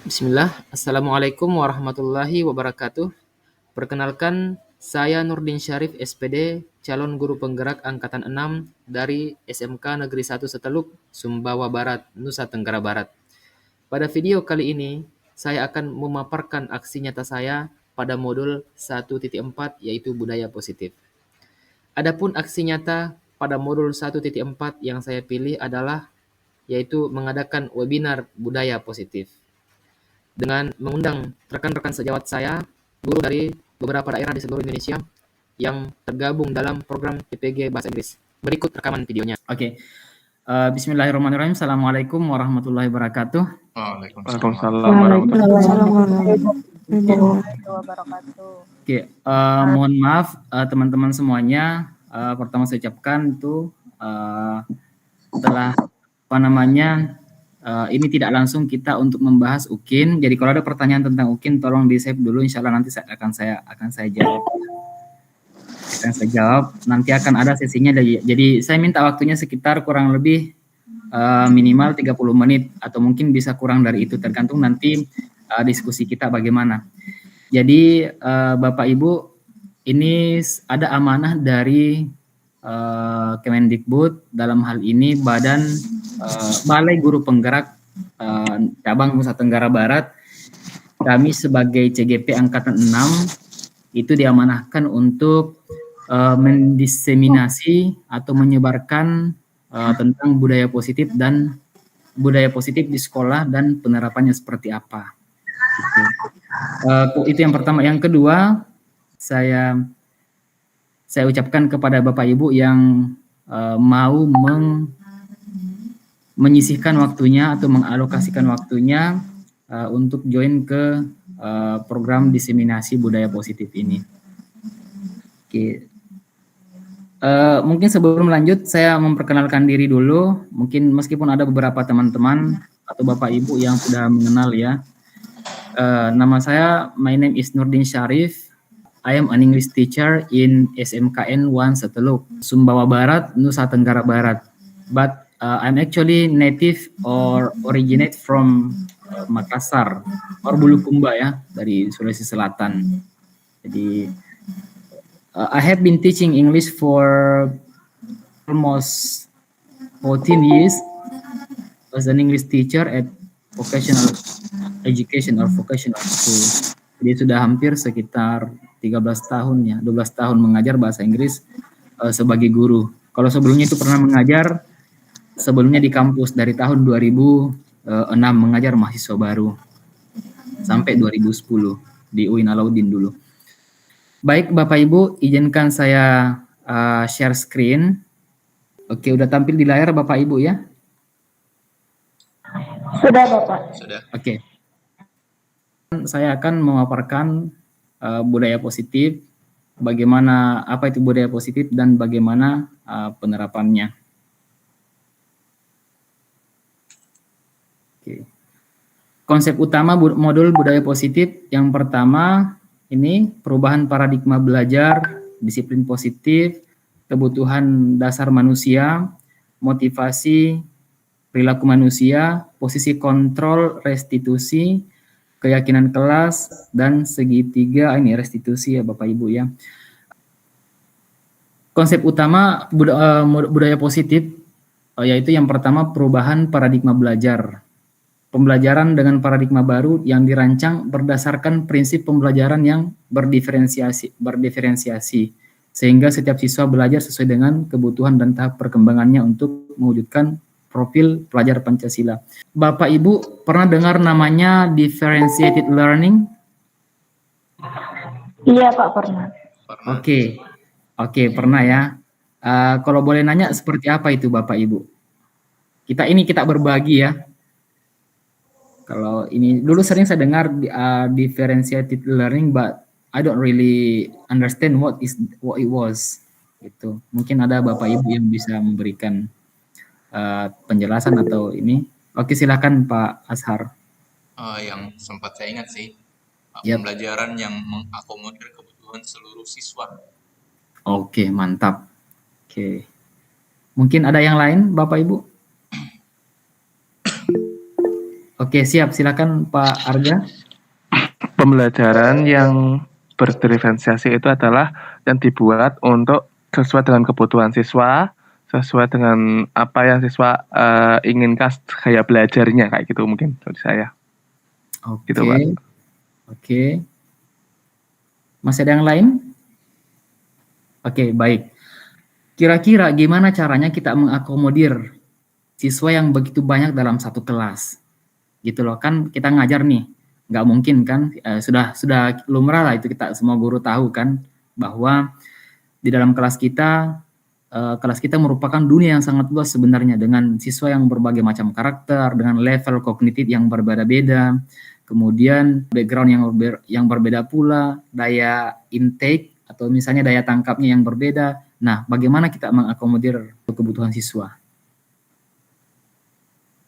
Bismillah, Assalamualaikum warahmatullahi wabarakatuh. Perkenalkan, saya Nurdin Syarif SPD, calon guru penggerak Angkatan 6 dari SMK Negeri 1 Seteluk, Sumbawa Barat, Nusa Tenggara Barat. Pada video kali ini, saya akan memaparkan aksi nyata saya pada modul 1.4 yaitu budaya positif. Adapun aksi nyata pada modul 1.4 yang saya pilih adalah yaitu mengadakan webinar budaya positif dengan mengundang rekan-rekan sejawat saya, guru dari beberapa daerah di seluruh Indonesia yang tergabung dalam program PPG Bahasa Inggris. Berikut rekaman videonya. Oke. Bismillahirrahmanirrahim. Assalamualaikum warahmatullahi wabarakatuh. Waalaikumsalam warahmatullahi wabarakatuh. Oke, mohon maaf teman-teman semuanya. Pertama saya ucapkan itu setelah ini tidak langsung kita untuk membahas UKIN. Jadi kalau ada pertanyaan tentang UKIN tolong di-save dulu. Insya Allah nanti akan saya jawab. Nanti akan ada sesinya. Jadi saya minta waktunya sekitar kurang lebih minimal 30 menit atau mungkin bisa kurang dari itu, tergantung nanti diskusi kita bagaimana. Jadi Bapak Ibu, ini ada amanah dari Kemendikbud, dalam hal ini Balai Guru Penggerak Cabang Nusa Tenggara Barat. Kami sebagai CGP Angkatan 6 itu diamanahkan untuk mendiseminasi atau menyebarkan tentang budaya positif di sekolah dan penerapannya seperti apa. Itu yang pertama. Yang kedua, saya ucapkan kepada Bapak Ibu yang mau menyisihkan waktunya atau mengalokasikan waktunya untuk join ke program diseminasi budaya positif ini. Oke. Mungkin sebelum lanjut saya memperkenalkan diri dulu. Mungkin meskipun ada beberapa teman-teman atau Bapak Ibu yang sudah mengenal ya. Nama saya, my name is Nurdin Syarif. I am an English teacher in SMKN 1 Seteluk, Sumbawa Barat, Nusa Tenggara Barat. But I'm actually native or originate from Makassar or Bulukumba ya, dari Sulawesi Selatan. Jadi I have been teaching English for almost 14 years as an English teacher at vocational education or vocational school. Jadi sudah hampir sekitar 13 tahun ya, 12 tahun mengajar bahasa Inggris sebagai guru. Kalau sebelumnya itu pernah mengajar sebelumnya di kampus dari tahun 2006 mengajar mahasiswa baru sampai 2010 di UIN Alauddin dulu. Baik Bapak Ibu, izinkan saya share screen. Oke, udah tampil di layar Bapak Ibu ya? Sudah Bapak. Sudah. Oke. Saya akan memaparkan budaya positif, bagaimana apa itu budaya positif dan bagaimana penerapannya. Oke. Konsep utama modul budaya positif yang pertama ini perubahan paradigma belajar, disiplin positif, kebutuhan dasar manusia, motivasi, perilaku manusia, posisi kontrol, restitusi, keyakinan kelas, dan segitiga ini restitusi ya Bapak Ibu ya. Konsep utama budaya positif yaitu yang pertama perubahan paradigma belajar. Pembelajaran dengan paradigma baru yang dirancang berdasarkan prinsip pembelajaran yang berdiferensiasi sehingga setiap siswa belajar sesuai dengan kebutuhan dan tahap perkembangannya untuk mewujudkan profil pelajar Pancasila. Bapak Ibu pernah dengar namanya differentiated learning? Iya Pak, pernah. Oke, pernah ya. Kalau boleh nanya seperti apa itu Bapak Ibu? Kita berbagi ya. Kalau ini dulu sering saya dengar differentiated learning, but I don't really understand what it was. Gitu. Mungkin ada Bapak Ibu yang bisa memberikan penjelasan atau ini. Oke, silakan Pak Ashar. Yang sempat saya ingat sih, Yep. pembelajaran yang mengakomodir kebutuhan seluruh siswa. Oke, mantap. Oke. Mungkin ada yang lain Bapak Ibu? Oke, siap. Silakan Pak Arga. Pembelajaran yang berdiferensiasi itu adalah yang dibuat untuk sesuai dengan kebutuhan siswa, sesuai dengan apa yang siswa inginkan gaya belajarnya, kayak gitu mungkin dari saya. Oke. Gitu, Pak. Oke. Masih ada yang lain? Oke, baik. Kira-kira gimana caranya kita mengakomodir siswa yang begitu banyak dalam satu kelas? Gitu loh, kan kita ngajar nih, nggak mungkin kan, sudah lumrah lah itu, kita semua guru tahu kan, bahwa di dalam kelas kita merupakan dunia yang sangat luas sebenarnya, dengan siswa yang berbagai macam karakter, dengan level kognitif yang berbeda-beda, kemudian background yang berbeda pula, daya intake atau misalnya daya tangkapnya yang berbeda. Nah, bagaimana kita mengakomodir kebutuhan siswa?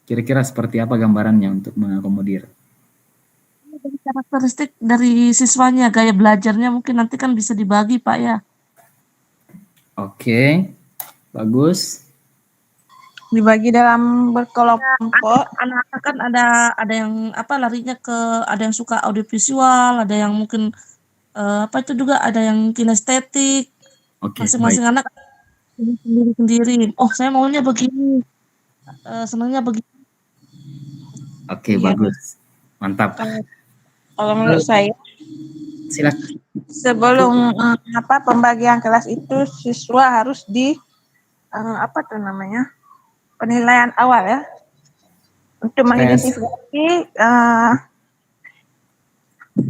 Kira-kira seperti apa gambarannya untuk mengakomodir? Karakteristik dari siswanya, gaya belajarnya mungkin nanti kan bisa dibagi, Pak, ya. Oke, bagus. Dibagi dalam berkelompok. Anak-anak kan ada yang larinya ke, ada yang suka audiovisual, ada yang mungkin itu juga ada yang kinestetik. Oke, Masing-masing baik. anak sendiri-sendiri. Oh, saya maunya begini. Senangnya begini. Oke, Iya. bagus. Mantap. Kalau menurut saya, Silakan. sebelum pembagian kelas itu siswa harus di penilaian awal ya, untuk mengidentifikasi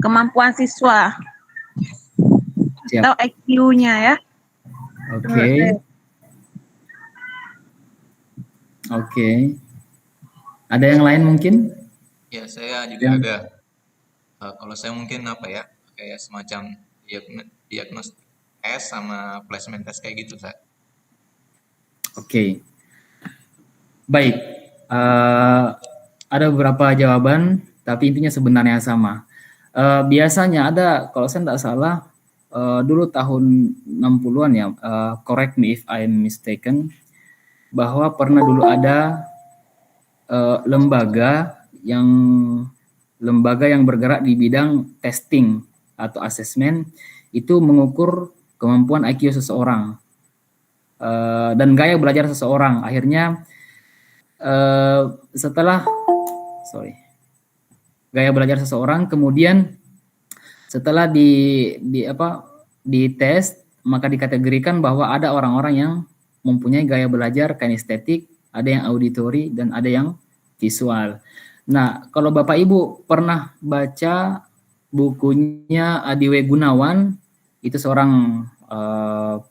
kemampuan siswa Siap. atau IQ-nya ya. Oke. Oke. Ada yang lain mungkin? Ya, saya juga ada. Kalau saya mungkin kayak semacam diagnostik test sama placement test kayak gitu, Sa. Oke. Baik. Ada beberapa jawaban, tapi intinya sebenarnya sama. Biasanya ada, kalau saya tidak salah, dulu tahun 60-an ya, correct me if I'm mistaken, bahwa pernah dulu ada lembaga yang bergerak di bidang testing atau assessment, itu mengukur kemampuan IQ seseorang dan gaya belajar seseorang. Akhirnya gaya belajar seseorang, kemudian setelah dites, maka dikategorikan bahwa ada orang-orang yang mempunyai gaya belajar kinestetik, ada yang auditory, dan ada yang visual. Nah, kalau Bapak Ibu pernah baca bukunya Adiwe Gunawan, itu seorang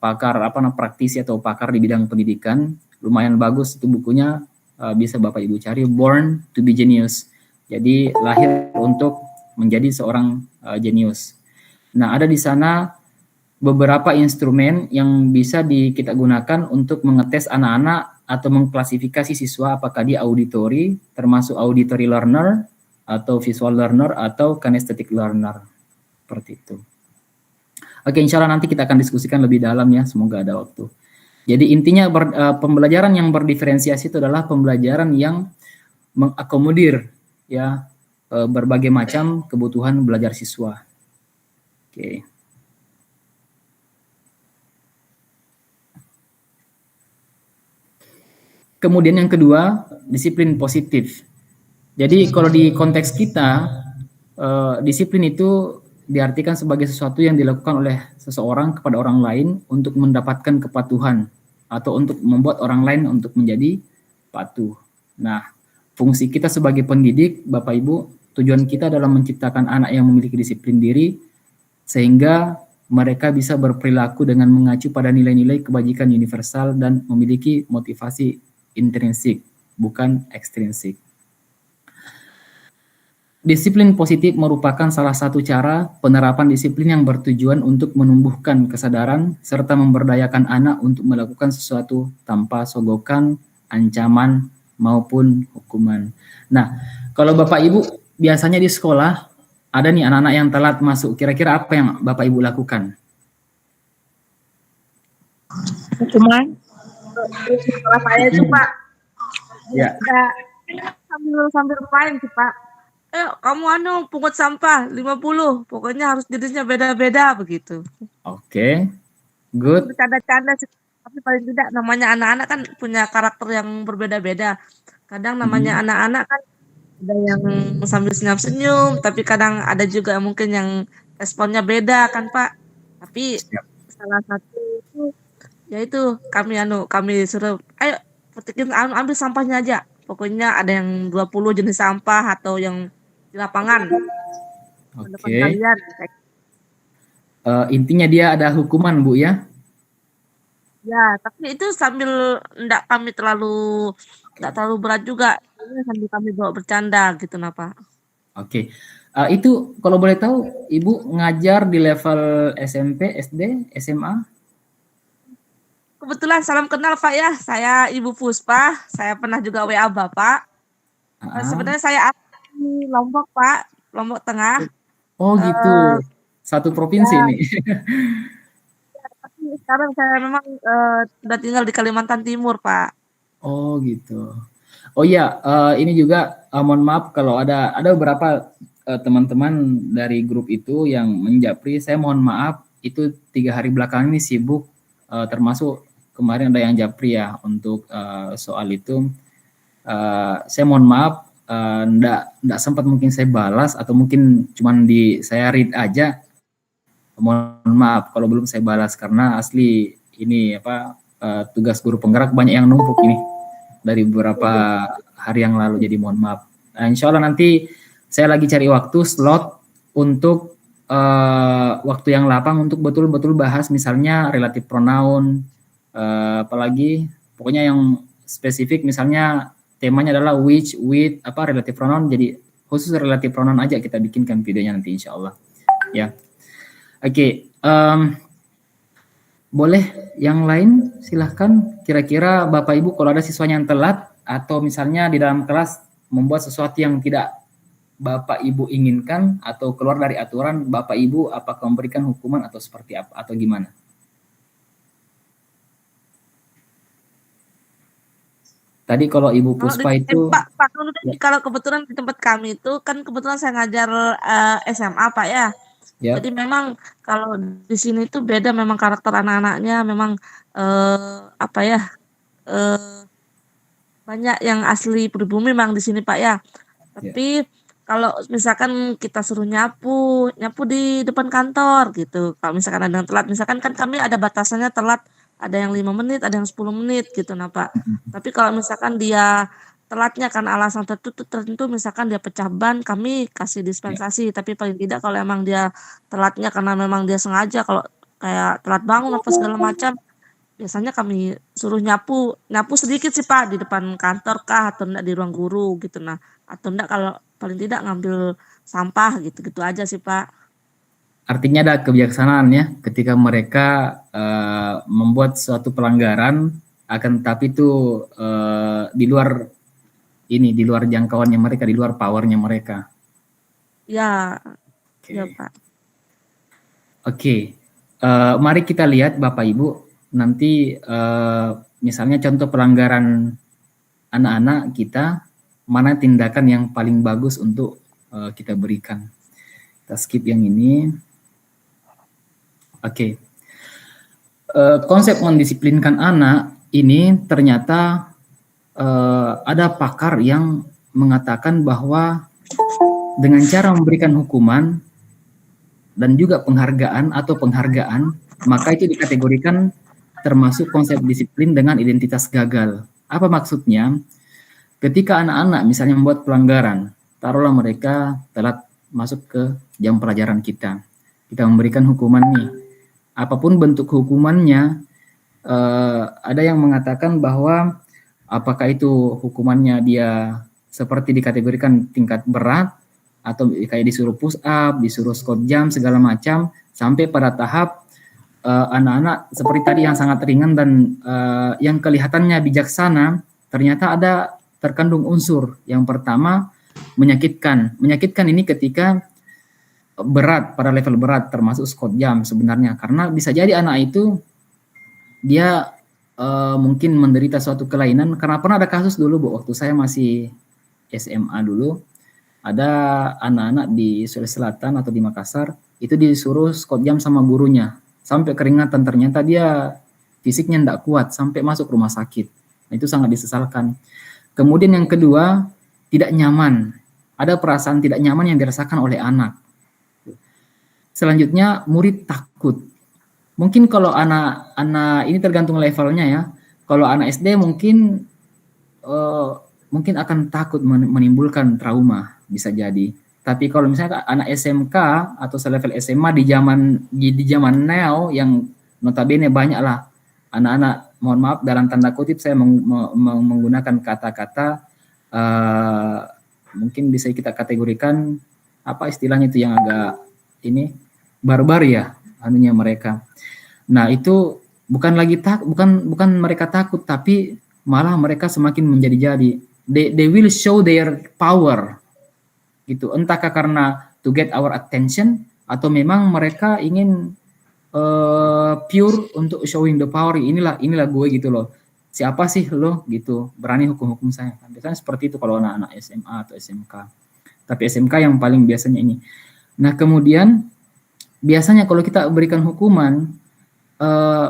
pakar praktisi atau pakar di bidang pendidikan, lumayan bagus itu bukunya, bisa Bapak Ibu cari, Born to be Genius. Jadi lahir untuk menjadi seorang jenius. Nah, ada di sana beberapa instrumen yang bisa kita gunakan untuk mengetes anak-anak atau mengklasifikasi siswa apakah dia auditory, termasuk auditory learner, atau visual learner, atau kinesthetic learner. Seperti itu. Oke, insya Allah nanti kita akan diskusikan lebih dalam ya, semoga ada waktu. Jadi intinya pembelajaran yang berdiferensiasi itu adalah pembelajaran yang mengakomodir ya berbagai macam kebutuhan belajar siswa. Oke. Kemudian yang kedua, disiplin positif. Jadi kalau di konteks kita, disiplin itu diartikan sebagai sesuatu yang dilakukan oleh seseorang kepada orang lain untuk mendapatkan kepatuhan atau untuk membuat orang lain untuk menjadi patuh. Nah, fungsi kita sebagai pendidik, Bapak Ibu, tujuan kita adalah menciptakan anak yang memiliki disiplin diri sehingga mereka bisa berperilaku dengan mengacu pada nilai-nilai kebajikan universal dan memiliki motivasi intrinsik, bukan ekstrinsik. Disiplin positif merupakan salah satu cara penerapan disiplin yang bertujuan untuk menumbuhkan kesadaran serta memberdayakan anak untuk melakukan sesuatu tanpa sogokan, ancaman, maupun hukuman. Nah, kalau Bapak Ibu biasanya di sekolah ada nih anak-anak yang telat masuk, kira-kira apa yang Bapak Ibu lakukan? Cuman sekolah saya itu Pak, Ya. sambil sambil main sih, Pak. Kamu pungut sampah 50, pokoknya harus jenisnya beda-beda begitu. Oke, good. Bercanda-canda sih, tapi paling tidak namanya anak-anak kan punya karakter yang berbeda-beda. Kadang namanya anak-anak kan ada yang sambil senyum-senyum, tapi kadang ada juga mungkin yang responnya beda kan, Pak. Tapi Siap. salah satu itu yaitu kami suruh, "Ayo petikin ambil sampahnya aja." Pokoknya ada yang 20 jenis sampah atau yang di lapangan depan Oke. kalian. Intinya dia ada hukuman, Bu ya? Ya, tapi itu sambil enggak terlalu berat juga. Ini sambil kami bawa bercanda gitu nah, Pak. Oke. Itu kalau boleh tahu Ibu ngajar di level SMP, SD, SMA? Kebetulan salam kenal, Pak ya. Saya Ibu Puspa. Saya pernah juga WA Bapak. Sebenarnya saya asli di Lombok, Pak. Lombok Tengah. Oh gitu. Satu provinsi nih. Tapi sekarang saya memang sudah tinggal di Kalimantan Timur, Pak. Oh gitu. Oh iya, ini juga mohon maaf kalau ada beberapa teman-teman dari grup itu yang menjapri. Saya mohon maaf, itu 3 hari belakangan ini sibuk, termasuk kemarin ada yang japri ya untuk soal itu. Saya mohon maaf, nggak sempat mungkin saya balas atau mungkin cuman saya read aja. Mohon maaf kalau belum saya balas karena asli ini tugas guru penggerak banyak yang numpuk ini dari beberapa hari yang lalu, jadi mohon maaf. Insya Allah nanti saya lagi cari waktu slot untuk waktu yang lapang untuk betul-betul bahas misalnya relatif pronoun, apalagi pokoknya yang spesifik, misalnya temanya adalah which, with, relatif pronoun, jadi khusus relatif pronoun aja kita bikinkan videonya nanti insya Allah ya. Oke, boleh yang lain silahkan. Kira-kira Bapak Ibu kalau ada siswanya yang telat atau misalnya di dalam kelas membuat sesuatu yang tidak Bapak Ibu inginkan atau keluar dari aturan, Bapak Ibu apakah memberikan hukuman atau seperti apa atau gimana? Tadi kalau Ibu Puspa itu Pak, kalau kebetulan di tempat kami itu kan kebetulan saya ngajar SMA, Pak ya. Jadi memang kalau di sini tuh beda memang karakter anak-anaknya, memang banyak yang asli pribumi memang di sini, Pak ya. Tapi kalau misalkan kita suruh nyapu di depan kantor gitu. Kalau misalkan ada yang telat, misalkan kan kami ada batasannya telat, ada yang 5 menit, ada yang 10 menit gitu nah, Pak. Tapi kalau misalkan dia telatnya karena alasan tertentu, misalkan dia pecah ban, kami kasih dispensasi. Tapi paling tidak kalau emang dia telatnya karena memang dia sengaja, kalau kayak telat bangun apa segala macam, biasanya kami suruh nyapu sedikit sih Pak di depan kantor kah, atau enggak di ruang guru gitu nah, atau enggak kalau paling tidak ngambil sampah gitu aja sih Pak. Artinya ada kebijaksanaan ya ketika mereka membuat suatu pelanggaran, akan tapi itu di luar jangkauannya mereka, di luar powernya mereka. Ya, ya Pak. Oke. Mari kita lihat Bapak Ibu nanti misalnya contoh pelanggaran anak-anak kita, mana tindakan yang paling bagus untuk kita berikan. Kita skip yang ini. Oke. Konsep mendisiplinkan anak ini ternyata ada pakar yang mengatakan bahwa dengan cara memberikan hukuman dan juga penghargaan, maka itu dikategorikan termasuk konsep disiplin dengan identitas gagal. Apa maksudnya? Ketika anak-anak misalnya membuat pelanggaran, taruhlah mereka telat masuk ke jam pelajaran kita memberikan hukuman nih. Apapun bentuk hukumannya, ada yang mengatakan bahwa apakah itu hukumannya dia seperti dikategorikan tingkat berat, atau kayak disuruh push up, disuruh squat jam, segala macam, sampai pada tahap anak-anak seperti tadi yang sangat ringan dan yang kelihatannya bijaksana, ternyata ada terkandung unsur. Yang pertama, menyakitkan. Menyakitkan ini ketika berat, pada level berat, termasuk squat jam sebenarnya. Karena bisa jadi anak itu dia mungkin menderita suatu kelainan, karena pernah ada kasus dulu Bu, waktu saya masih SMA dulu, ada anak-anak di Sulawesi Selatan atau di Makassar, itu disuruh skot jam sama gurunya, sampai keringatan, ternyata dia fisiknya tidak kuat, sampai masuk rumah sakit. Nah, itu sangat disesalkan. Kemudian yang kedua, tidak nyaman. Ada perasaan tidak nyaman yang dirasakan oleh anak. Selanjutnya, murid takut. Mungkin kalau anak ini tergantung levelnya ya. Kalau anak SD mungkin akan takut menimbulkan trauma, bisa jadi. Tapi kalau misalnya anak SMK atau selevel SMA di zaman now yang notabene banyak lah anak-anak, mohon maaf dalam tanda kutip saya menggunakan kata-kata mungkin bisa kita kategorikan apa istilahnya itu yang agak ini barbar ya anunya mereka. Nah, itu bukan mereka takut, tapi malah mereka semakin menjadi-jadi. They will show their power. Gitu. Entahkah karena to get our attention atau memang mereka ingin pure untuk showing the power. Inilah gue gitu loh. Siapa sih lo gitu, berani hukum saya. Biasanya seperti itu kalau anak-anak SMA atau SMK. Tapi SMK yang paling biasanya ini. Nah, kemudian biasanya kalau kita berikan hukuman,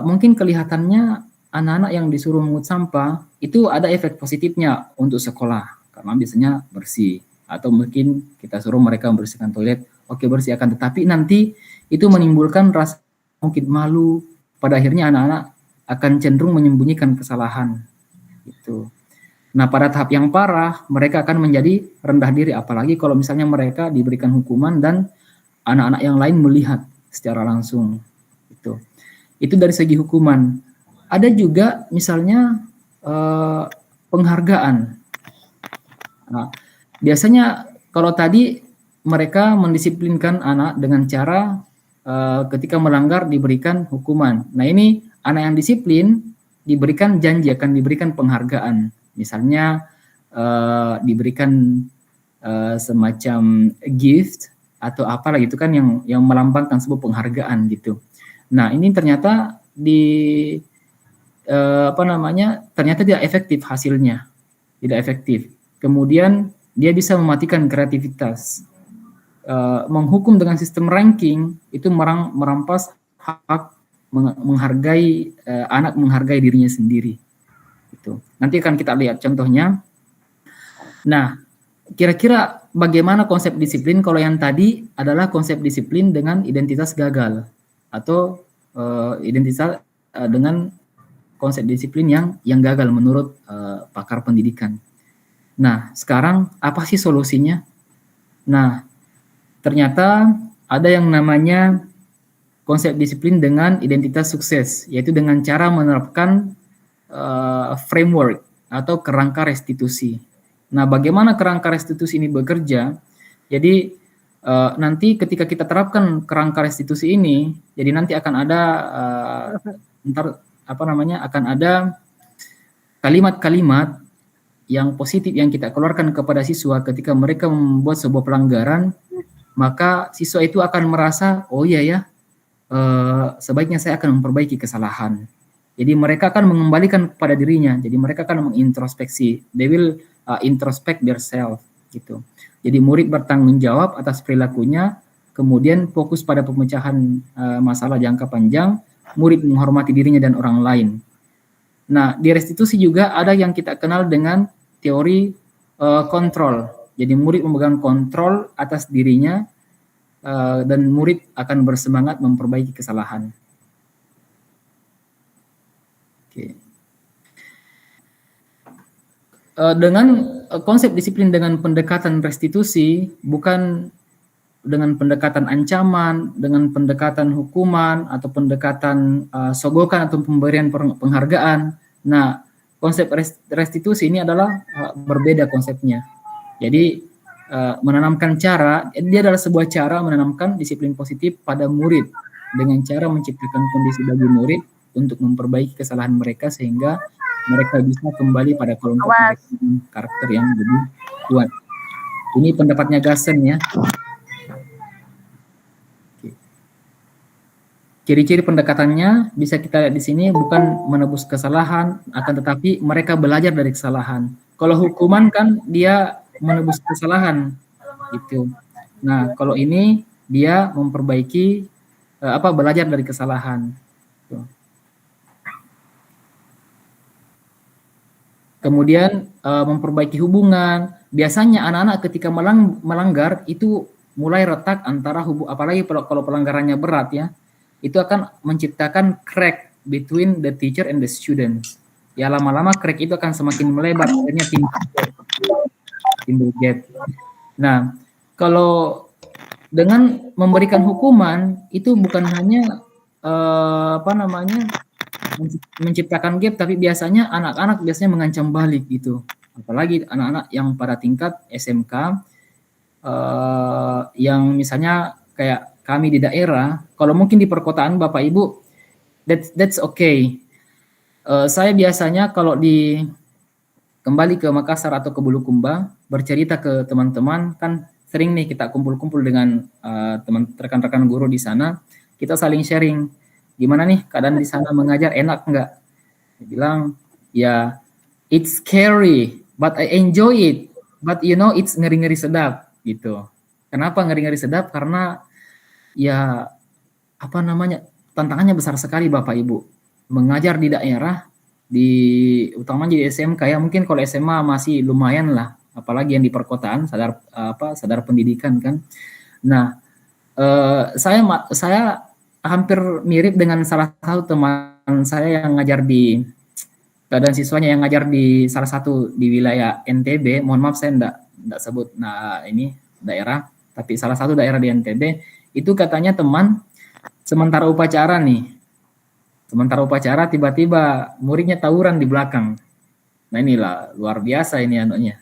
mungkin kelihatannya anak-anak yang disuruh mengut sampah itu ada efek positifnya untuk sekolah karena biasanya bersih, atau mungkin kita suruh mereka membersihkan toilet, oke bersih, akan tetapi nanti itu menimbulkan rasa mungkin malu, pada akhirnya anak-anak akan cenderung menyembunyikan kesalahan itu. Nah, pada tahap yang parah mereka akan menjadi rendah diri, apalagi kalau misalnya mereka diberikan hukuman dan anak-anak yang lain melihat secara langsung itu. Itu dari segi hukuman. Ada juga misalnya penghargaan. Nah, biasanya kalau tadi mereka mendisiplinkan anak dengan cara ketika melanggar diberikan hukuman. Nah, ini anak yang disiplin diberikan janji akan diberikan penghargaan. Misalnya diberikan semacam gift atau apalah gitu kan yang melambangkan sebuah penghargaan gitu. Nah, ini ternyata ternyata tidak efektif hasilnya, tidak efektif. Kemudian dia bisa mematikan kreativitas. Menghukum dengan sistem ranking itu merampas hak menghargai anak menghargai dirinya sendiri. Itu. Nanti akan kita lihat contohnya. Nah, kira-kira bagaimana konsep disiplin kalau yang tadi adalah konsep disiplin dengan identitas gagal atau identitas dengan konsep disiplin yang gagal menurut pakar pendidikan. Nah, sekarang apa sih solusinya? Nah, ternyata ada yang namanya konsep disiplin dengan identitas sukses, yaitu dengan cara menerapkan framework atau kerangka restitusi. Nah, bagaimana kerangka restitusi ini bekerja? Jadi nanti ketika kita terapkan kerangka restitusi ini, jadi nanti akan ada akan ada kalimat-kalimat yang positif yang kita keluarkan kepada siswa ketika mereka membuat sebuah pelanggaran, maka siswa itu akan merasa, oh iya ya, sebaiknya saya akan memperbaiki kesalahan. Jadi mereka akan mengembalikan kepada dirinya, jadi mereka akan mengintrospeksi, they will introspect themselves gitu. Jadi murid bertanggung jawab atas perilakunya, kemudian fokus pada pemecahan masalah jangka panjang, murid menghormati dirinya dan orang lain. Nah, di restitusi juga ada yang kita kenal dengan teori kontrol. Jadi murid memegang kontrol atas dirinya dan murid akan bersemangat memperbaiki kesalahan. Oke. Dengan konsep disiplin dengan pendekatan restitusi, bukan dengan pendekatan ancaman, dengan pendekatan hukuman, atau pendekatan sogokan atau pemberian penghargaan. Nah, konsep restitusi ini adalah berbeda konsepnya. Jadi, menanamkan dia adalah sebuah cara menanamkan disiplin positif pada murid, dengan cara menciptakan kondisi bagi murid untuk memperbaiki kesalahan mereka sehingga mereka bisa kembali pada kelompok mereka dengan karakter yang lebih kuat. Ini pendapatnya Gassen ya. Ciri-ciri pendekatannya bisa kita lihat di sini, bukan menebus kesalahan, akan tetapi mereka belajar dari kesalahan. Kalau hukuman kan dia menebus kesalahan gitu. Nah, kalau ini dia memperbaiki belajar dari kesalahan. Gitu. Kemudian memperbaiki hubungan. Biasanya anak-anak ketika melanggar itu mulai retak antara apalagi kalau pelanggarannya berat ya, itu akan menciptakan crack between the teacher and the students. Ya lama-lama crack itu akan semakin melebar, akhirnya timbul gap. Nah, kalau dengan memberikan hukuman itu bukan hanya menciptakan gap, tapi biasanya anak-anak biasanya mengancam balik gitu. Apalagi anak-anak yang pada tingkat SMK yang misalnya kayak kami di daerah, kalau mungkin di perkotaan Bapak Ibu that's okay. Saya biasanya kalau kembali ke Makassar atau ke Bulukumba bercerita ke teman-teman, kan sering nih kita kumpul-kumpul dengan rekan-rekan guru di sana, kita saling sharing gimana nih keadaan di sana mengajar, enak nggak? Dia bilang ya it's scary but I enjoy it, but you know it's ngeri-ngeri sedap gitu. Kenapa ngeri-ngeri sedap? Karena ya tantangannya besar sekali Bapak Ibu. Mengajar di daerah, utamanya di SMK ya, mungkin kalau SMA masih lumayan lah, apalagi yang di perkotaan sadar pendidikan kan. Nah, saya hampir mirip dengan salah satu teman saya yang ngajar dan siswanya yang ngajar di salah satu di wilayah NTB. Mohon maaf saya enggak sebut ini daerah, tapi salah satu daerah di NTB itu katanya teman sementara upacara tiba-tiba muridnya tawuran di belakang. Nah inilah luar biasa ini anaknya.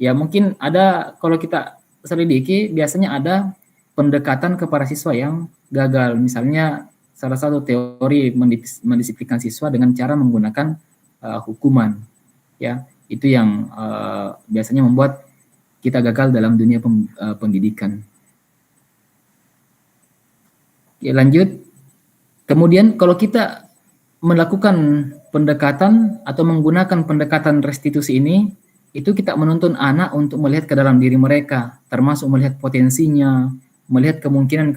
Ya mungkin ada, kalau kita selidiki biasanya ada pendekatan kepada siswa yang gagal. Misalnya salah satu teori mendisiplinkan siswa dengan cara menggunakan hukuman. Ya, itu yang biasanya membuat kita gagal dalam dunia pendidikan. Oke, lanjut. Kemudian kalau kita melakukan pendekatan atau menggunakan pendekatan restitusi ini, itu kita menuntun anak untuk melihat ke dalam diri mereka, termasuk melihat potensinya, melihat kemungkinan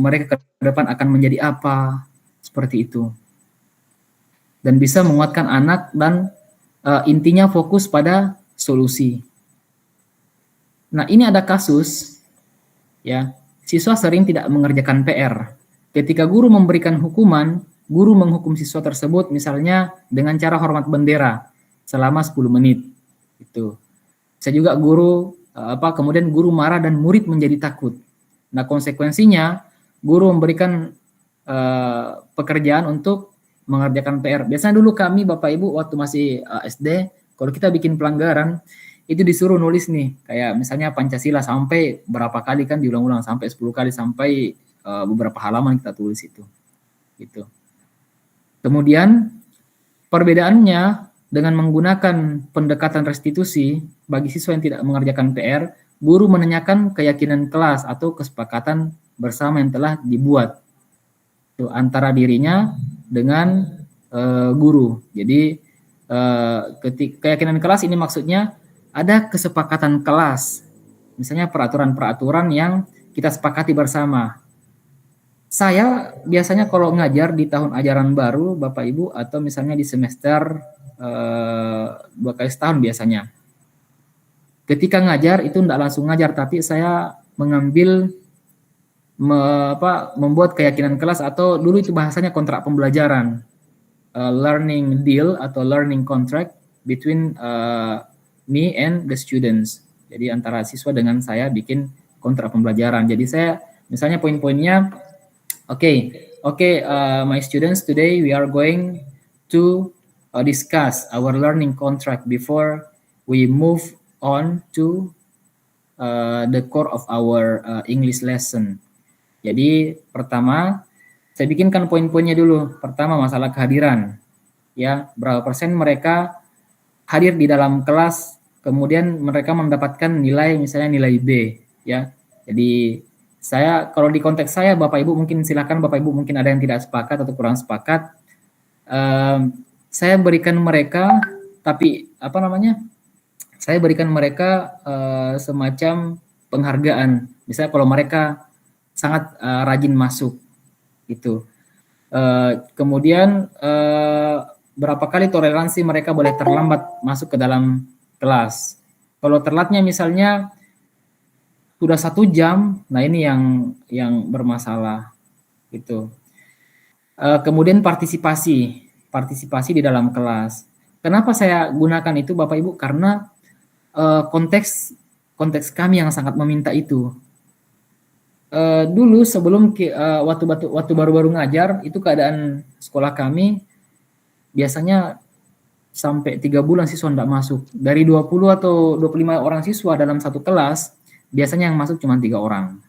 mereka ke depan akan menjadi apa, seperti itu. Dan bisa menguatkan anak dan intinya fokus pada solusi. Nah, ini ada kasus ya, siswa sering tidak mengerjakan PR. Ketika guru memberikan hukuman, guru menghukum siswa tersebut misalnya dengan cara hormat bendera selama 10 menit. Itu. Saya juga kemudian guru marah dan murid menjadi takut. Nah, konsekuensinya guru memberikan pekerjaan untuk mengerjakan PR. Biasanya dulu kami Bapak Ibu waktu masih SD, kalau kita bikin pelanggaran itu disuruh nulis nih, kayak misalnya Pancasila sampai berapa kali kan diulang-ulang, sampai 10 kali, sampai beberapa halaman kita tulis itu. Gitu. Kemudian perbedaannya dengan menggunakan pendekatan restitusi bagi siswa yang tidak mengerjakan PR, guru menanyakan keyakinan kelas atau kesepakatan bersama yang telah dibuat itu antara dirinya dengan guru. Jadi keyakinan kelas ini maksudnya ada kesepakatan kelas, misalnya peraturan-peraturan yang kita sepakati bersama. Saya biasanya kalau ngajar di tahun ajaran baru Bapak Ibu, atau misalnya di semester 2 kali setahun biasanya, ketika ngajar itu tidak langsung ngajar, tapi saya mengambil membuat keyakinan kelas, atau dulu itu bahasanya kontrak pembelajaran, learning deal atau learning contract between me and the students. Jadi antara siswa dengan saya bikin kontrak pembelajaran. Jadi saya misalnya poin-poinnya, my students, today we are going to discuss our learning contract before we move on to the core of our English lesson. Jadi pertama saya bikinkan poin-poinnya dulu. Pertama masalah kehadiran, ya, berapa persen mereka hadir di dalam kelas, kemudian mereka mendapatkan nilai misalnya nilai B, ya. Jadi saya, kalau di konteks saya Bapak Ibu mungkin silakan Bapak Ibu mungkin ada yang tidak sepakat atau kurang sepakat. Saya berikan mereka, tapi saya berikan mereka semacam penghargaan. Misalnya kalau mereka sangat rajin masuk gitu. Kemudian berapa kali toleransi mereka boleh terlambat masuk ke dalam kelas. Kalau telatnya misalnya sudah 1 jam, nah ini yang bermasalah gitu. Kemudian partisipasi di dalam kelas. Kenapa saya gunakan itu Bapak Ibu? Karena konteks kami yang sangat meminta itu. Dulu sebelum waktu baru-baru ngajar itu keadaan sekolah kami biasanya sampai 3 bulan siswa tidak masuk. Dari 20 atau 25 orang siswa dalam satu kelas, biasanya yang masuk cuma 3 orang.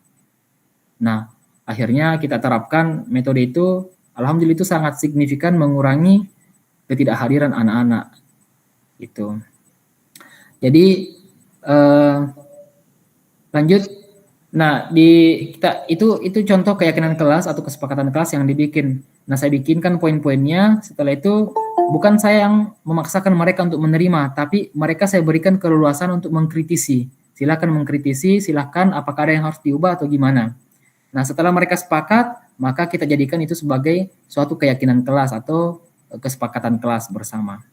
Nah, akhirnya kita terapkan metode itu, alhamdulillah itu sangat signifikan mengurangi ketidakhadiran anak-anak. Gitu. Jadi lanjut. Nah, itu contoh keyakinan kelas atau kesepakatan kelas yang dibikin. Nah, saya bikinkan poin-poinnya. Setelah itu bukan saya yang memaksakan mereka untuk menerima, tapi mereka saya berikan keleluasan untuk mengkritisi. Silakan mengkritisi, silakan apakah ada yang harus diubah atau gimana. Nah, setelah mereka sepakat, maka kita jadikan itu sebagai suatu keyakinan kelas atau kesepakatan kelas bersama.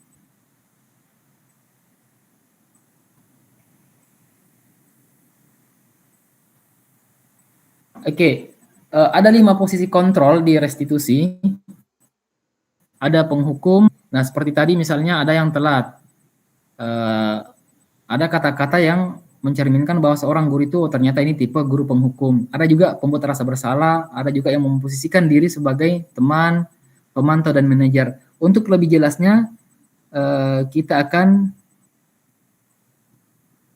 Oke, ada 5 posisi kontrol di restitusi. Ada penghukum. Nah, seperti tadi misalnya ada yang telat. Ada kata-kata yang mencerminkan bahwa seorang guru itu ternyata ini tipe guru penghukum. Ada juga pembuat rasa bersalah, ada juga yang memposisikan diri sebagai teman, pemantau, dan manajer. Untuk lebih jelasnya,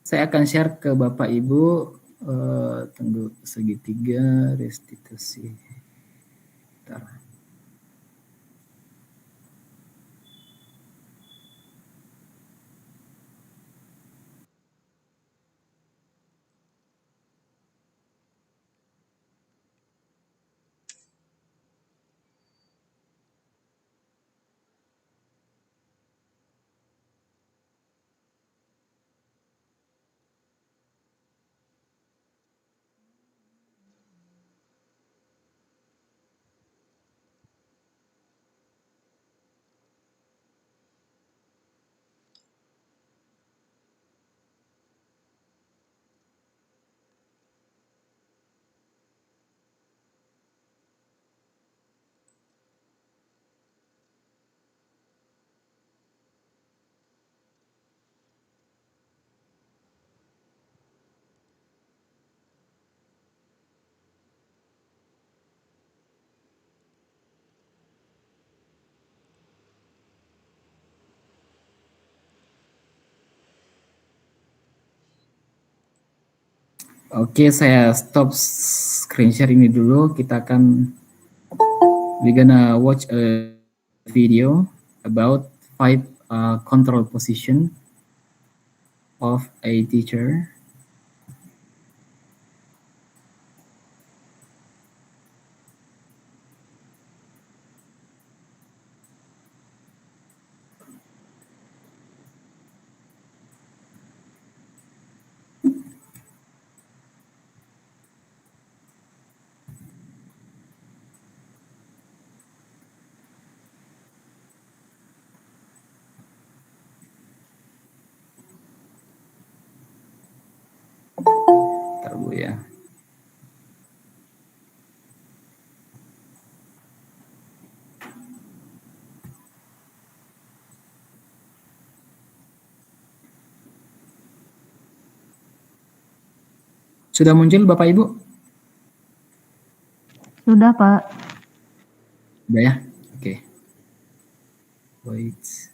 saya akan share ke Bapak Ibu, tunggu segitiga restitusi. Bentar. Oke, saya stop screen share ini dulu. We're gonna watch a video about 5 control position of a teacher. Bentar Bu ya. Sudah muncul Bapak Ibu? Sudah, Pak. Sudah ya? Oke. Wait.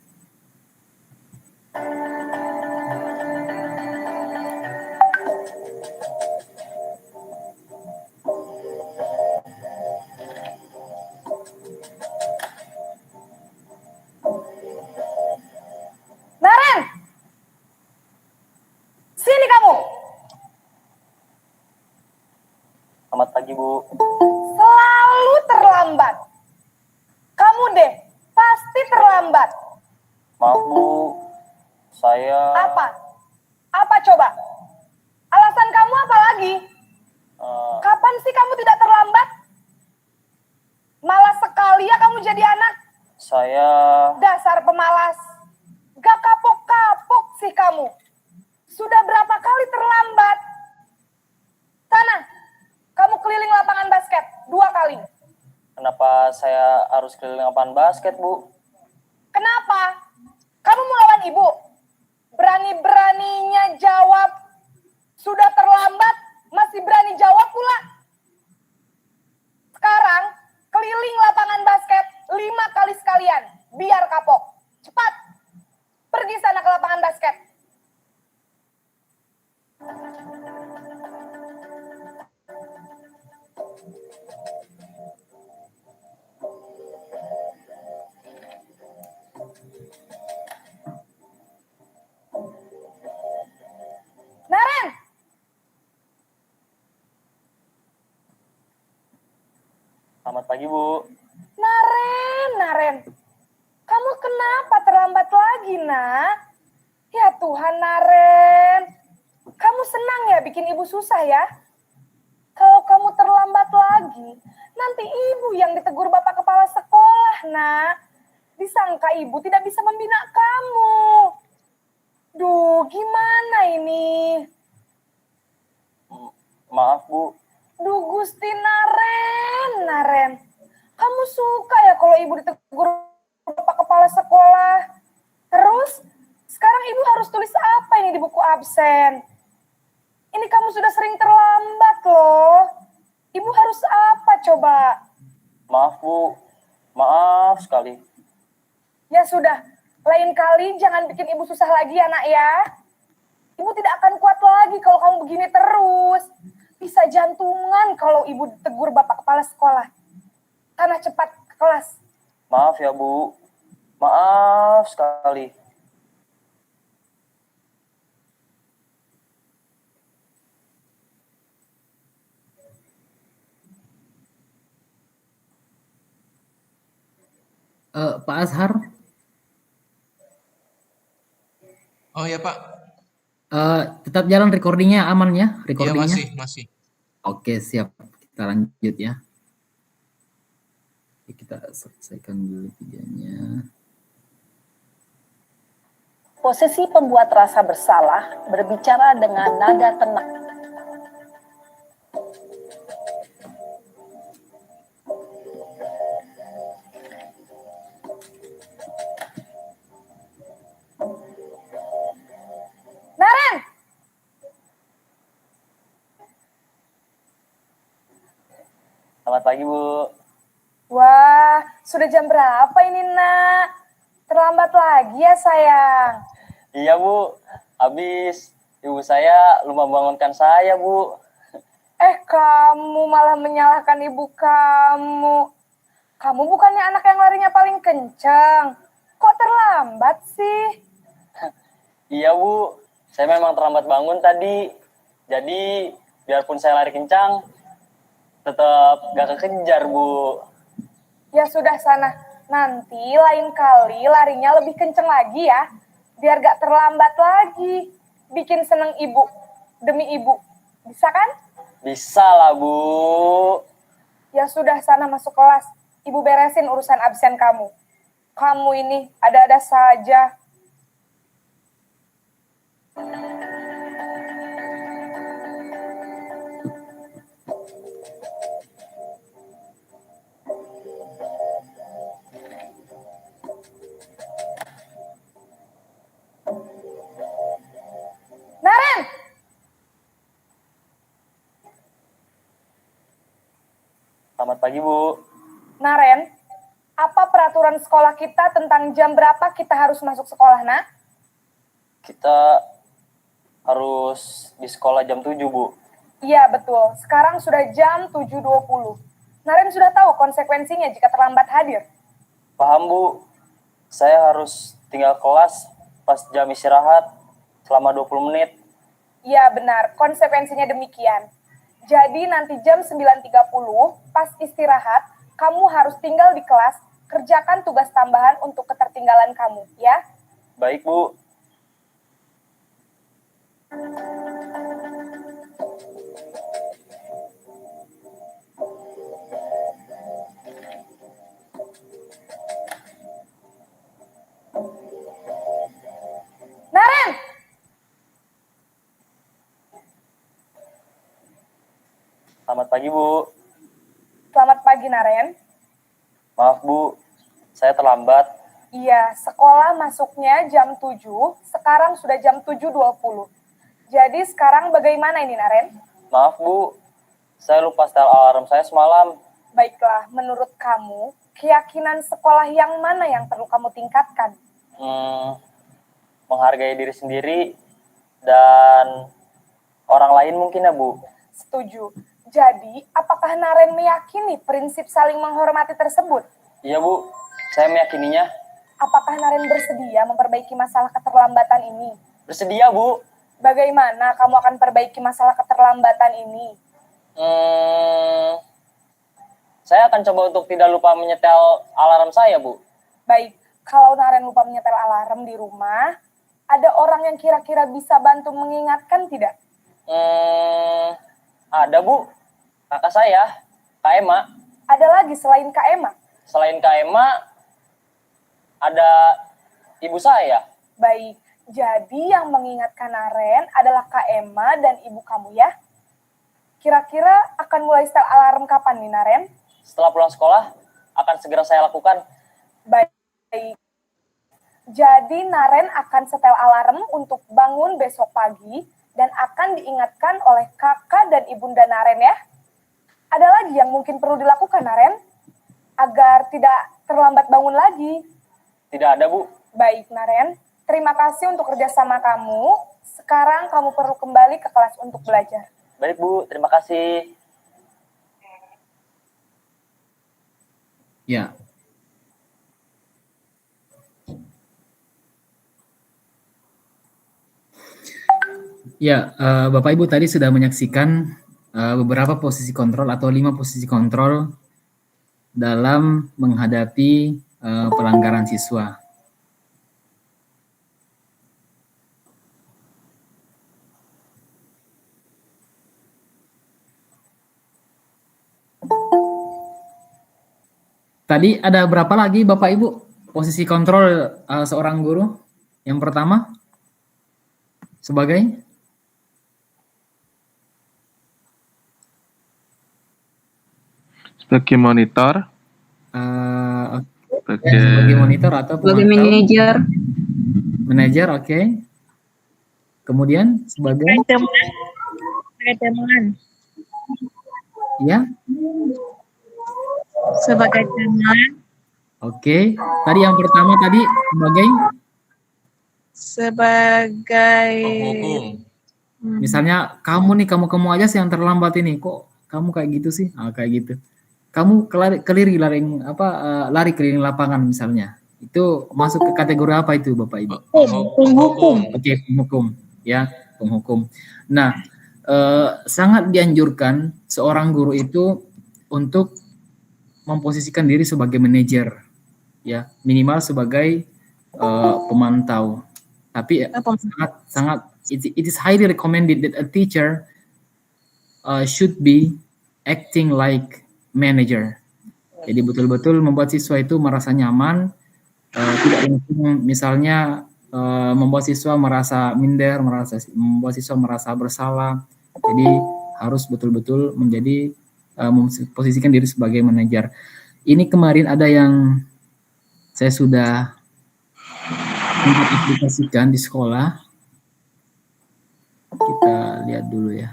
Naren! Sini kamu! Selamat pagi, Bu. Selalu terlambat. Kamu deh, pasti terlambat. Maaf, Bu. Saya... Apa? Apa coba? Alasan kamu apa lagi? Kapan sih kamu tidak terlambat? Malas sekali ya kamu jadi anak. Saya... Dasar pemalas. Gak kapok-kapok sih kamu. Sudah berapa kali terlambat? Sana, kamu keliling lapangan basket 2 kali. Kenapa saya harus keliling lapangan basket, Bu? Kenapa? Kamu mau lawan ibu? Berani-beraninya jawab. Sudah terlambat, masih berani jawab pula. Sekarang, keliling lapangan basket 5 kali sekalian. Biar kapok. Cepat. Pergi sana ke lapangan basket. Naren! Selamat pagi, Bu. Naren. Kamu kenapa terlambat lagi, nak? Ya Tuhan, Naren. Kamu senang ya bikin ibu susah ya? Kalau kamu terlambat lagi, nanti ibu yang ditegur bapak kepala sekolah, nak. Disangka ibu tidak bisa membina kamu. Duh, gimana ini? Maaf, Bu. Duh, Gusti Naren. Kamu suka ya kalau ibu ditegur bapak kepala sekolah? Terus, sekarang ibu harus tulis apa ini di buku absen? Ini kamu sudah sering terlambat loh. Ibu harus apa coba? Maaf, Bu. Maaf sekali. Ya sudah, lain kali jangan bikin ibu susah lagi ya, nak ya. Ibu tidak akan kuat lagi kalau kamu begini terus. Bisa jantungan kalau ibu ditegur bapak kepala sekolah. Tanah cepat ke kelas. Maaf ya, Bu. Maaf sekali. Pak Azhar, Oh ya Pak, tetap jalan recordingnya aman ya? iya Recordingnya? masih. Oke, siap. Kita lanjut ya. Oke, kita selesaikan dulu videonya. Posisi pembuat rasa bersalah berbicara dengan nada tenang. Naren! Selamat pagi, Bu. Wah, sudah jam berapa ini, nak? Terlambat lagi ya, sayang. Iya, Bu. Habis ibu saya lupa bangunkan saya, Bu. Kamu malah menyalahkan ibu kamu. Kamu bukannya anak yang larinya paling kencang. Kok terlambat sih? Iya, Bu. Saya memang terlambat bangun tadi. Jadi, biarpun saya lari kencang, tetap gak kekejar, Bu. Ya sudah sana. Nanti lain kali larinya lebih kencang lagi ya. Biar gak terlambat lagi. Bikin seneng ibu. Demi ibu. Bisa kan? Bisa lah, Bu. Ya sudah sana masuk kelas. Ibu beresin urusan absen kamu. Kamu ini ada-ada saja. Naren! Selamat pagi, Bu. Naren, apa peraturan sekolah kita tentang jam berapa kita harus masuk sekolah, nak? Kita harus di sekolah jam 7, Bu. Iya, betul. Sekarang sudah jam 7.20. Naren sudah tahu konsekuensinya jika terlambat hadir. Paham, Bu. Saya harus tinggal kelas pas jam istirahat selama 20 menit. Iya, benar. Konsekuensinya demikian. Jadi nanti jam 9.30, pas istirahat, kamu harus tinggal di kelas, kerjakan tugas tambahan untuk ketertinggalan kamu, ya? Baik, Bu. Naren, Selamat pagi, Bu. selamat pagi Naren. Maaf, Bu. Saya terlambat. Iya, sekolah masuknya jam 7, sekarang sudah jam 7.20. Jadi sekarang bagaimana ini Naren? Maaf, Bu. Saya lupa setel alarm saya semalam. Baiklah, menurut kamu, keyakinan sekolah yang mana yang perlu kamu tingkatkan? Menghargai diri sendiri dan orang lain mungkin ya, Bu. Setuju. Jadi, apakah Naren meyakini prinsip saling menghormati tersebut? Iya, Bu. Saya meyakininya. Apakah Naren bersedia memperbaiki masalah keterlambatan ini? Bersedia, Bu. Bagaimana kamu akan perbaiki masalah keterlambatan ini? Saya akan coba untuk tidak lupa menyetel alarm saya, Bu. Baik, kalau Naren lupa menyetel alarm di rumah, ada orang yang kira-kira bisa bantu mengingatkan tidak? Ada, Bu. Kakak saya, Kak Emma. Ada lagi selain Kak Emma? Selain Kak Emma, ada ibu saya. Baik, jadi yang mengingatkan Naren adalah Kak Emma dan ibu kamu ya? Kira-kira akan mulai setel alarm kapan nih Naren? Setelah pulang sekolah, akan segera saya lakukan. Baik. Jadi Naren akan setel alarm untuk bangun besok pagi dan akan diingatkan oleh kakak dan ibunda Naren ya. Ada lagi yang mungkin perlu dilakukan Naren? Agar tidak terlambat bangun lagi. Tidak ada, Bu. Baik Naren, terima kasih untuk kerjasama kamu. Sekarang kamu perlu kembali ke kelas untuk belajar. Baik, Bu. Terima kasih. Ya. Ya, Bapak Ibu tadi sudah menyaksikan beberapa posisi kontrol atau 5 posisi kontrol dalam menghadapi pelanggaran siswa. Tadi ada berapa lagi Bapak Ibu posisi kontrol seorang guru? Yang pertama sebagai monitor, sebagai monitor atau sebagai pemantau? manajer, Manajer, oke. Kemudian sebagai teman, ya, sebagai teman, oke. Tadi yang pertama tadi sebagai Penghukum. misalnya kamu kamu aja sih yang terlambat ini, kok kamu kayak gitu sih? Kayak gitu. Kamu lari keliling lapangan misalnya. Itu masuk ke kategori apa itu Bapak Ibu? penghukum. Oke, penghukum ya, penghukum. Nah, sangat dianjurkan seorang guru itu untuk memposisikan diri sebagai manajer ya, minimal sebagai pemantau. Tapi sangat it is highly recommended that a teacher should be acting like manager. Jadi betul-betul membuat siswa itu merasa nyaman, tidak langsung misalnya membuat siswa merasa minder, membuat siswa merasa bersalah. Jadi harus betul-betul menjadi memposisikan diri sebagai manajer. Ini kemarin ada yang saya sudah aplikasikan di sekolah. Kita lihat dulu ya.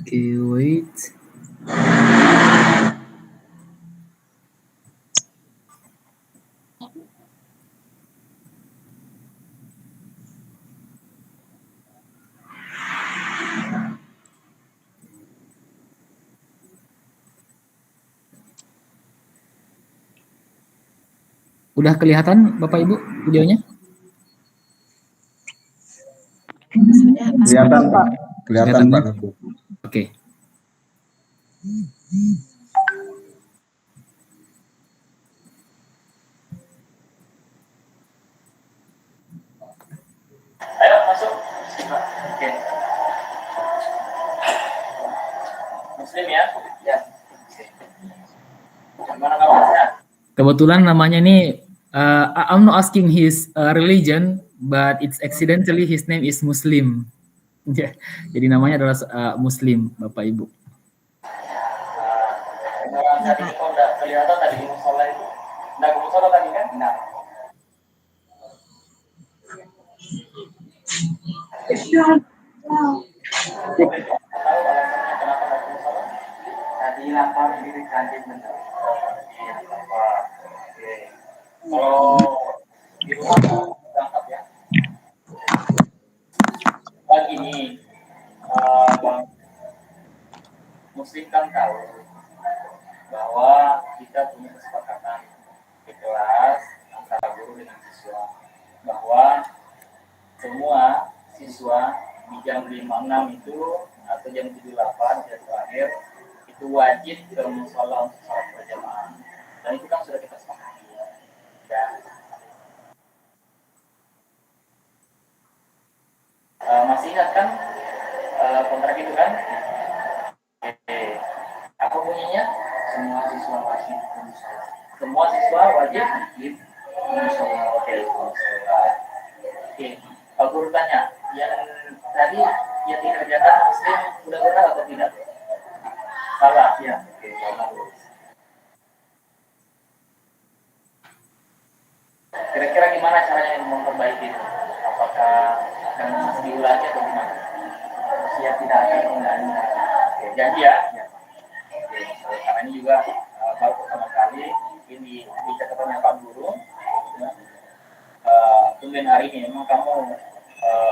Okay, wait. Udah kelihatan Bapak Ibu videonya? Kelihatan Pak. Kelihatan Pak. Oke. Ayo masuk. Oke. Muslim ya? Ya. Gimana kabarnya? Kebetulan namanya ini I'm not asking his religion, but it's accidentally his name is Muslim. Ya, jadi namanya adalah Muslim, Bapak Ibu. Tadi kalau udah kelihatan tadi di musola itu, nggak ke musola tadi kan? Nah. Tadi lapar diri kantin benar. Kalau di rumah berangkat ya. Pagi ini Muslim kan tahu bahwa kita punya kesepakatan di kelas antara guru dengan siswa bahwa semua siswa di jam 5.06 itu atau jam 7.08 jam terakhir itu wajib ke musola untuk sholat berjamaah, dan itu kan sudah kita sepakati ya. Masih ingat kan kontrak itu kan? Oke. Apa bunyinya? Semua siswa wajib ke musola. Semua siswa wajib ke musola. Oke. Oke. Pak Guru tanya, yang tadi yang dikerjakan Muslim sudah benar atau tidak? Salah ya. Oke. Salah. Kira-kira gimana caranya memperbaiki itu? Apakah akan masih diulangi atau gimana? Siap tidak akan mengulangi. Oke, janji ya. Oke, karena ini juga baru pertama kali ini di catatannya Pak Guru. Ya. Tumben hari ini memang kamu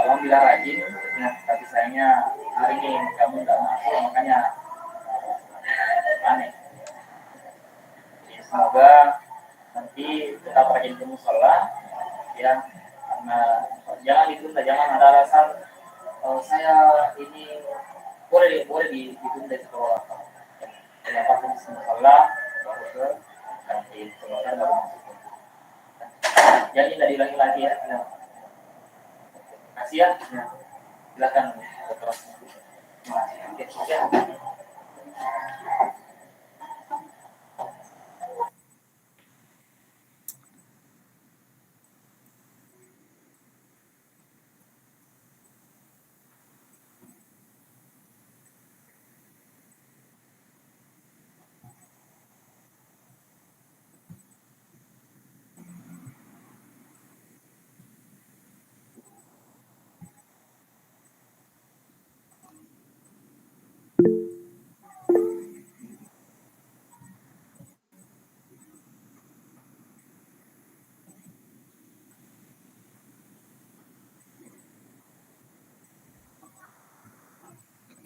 alhamdulillah rajin, ya, tapi sayangnya hari ini kamu nggak masuk, makanya aneh. Jadi, semoga nanti tetap rajin ke musola, ya, karena jangan ditunda, jangan ada alasan saya ini boleh ditunda sekolah. Yang pasti di musola baru ke kantin, kemudian baru masuk. Jadi tidak diulangi lagi ya. Terima kasih ya. Silakan Dr. Terima kasih.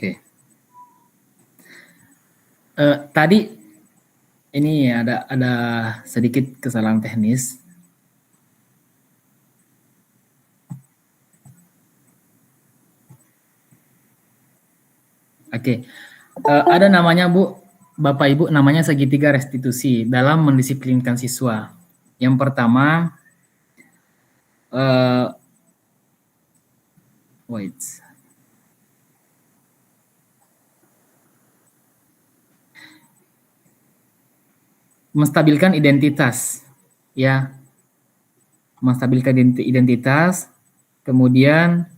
Oke. Tadi ini ada sedikit kesalahan teknis. Oke. Ada namanya Bapak Ibu, namanya segitiga restitusi dalam mendisiplinkan siswa. Yang pertama, menstabilkan identitas, ya, menstabilkan identitas, kemudian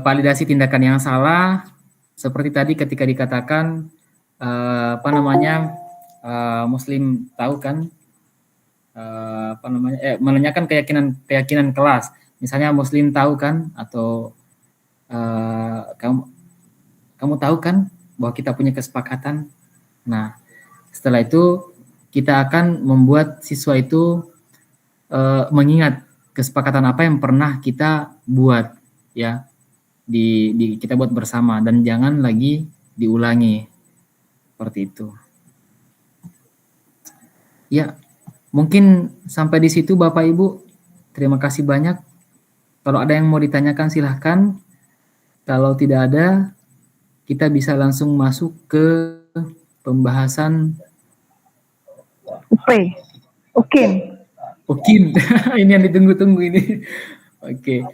validasi tindakan yang salah, seperti tadi ketika dikatakan Muslim tahu kan, menanyakan keyakinan kelas, misalnya Muslim tahu kan, atau kamu tahu kan bahwa kita punya kesepakatan. Nah, setelah itu kita akan membuat siswa itu mengingat kesepakatan apa yang pernah kita buat, ya, kita buat bersama, dan jangan lagi diulangi seperti itu. Ya, Mungkin sampai di situ Bapak Ibu. Terima kasih banyak. Kalau ada yang mau ditanyakan silahkan. Kalau tidak ada, kita bisa langsung masuk ke pembahasan UKIM. UKIM. Ini yang ditunggu-tunggu ini. Oke.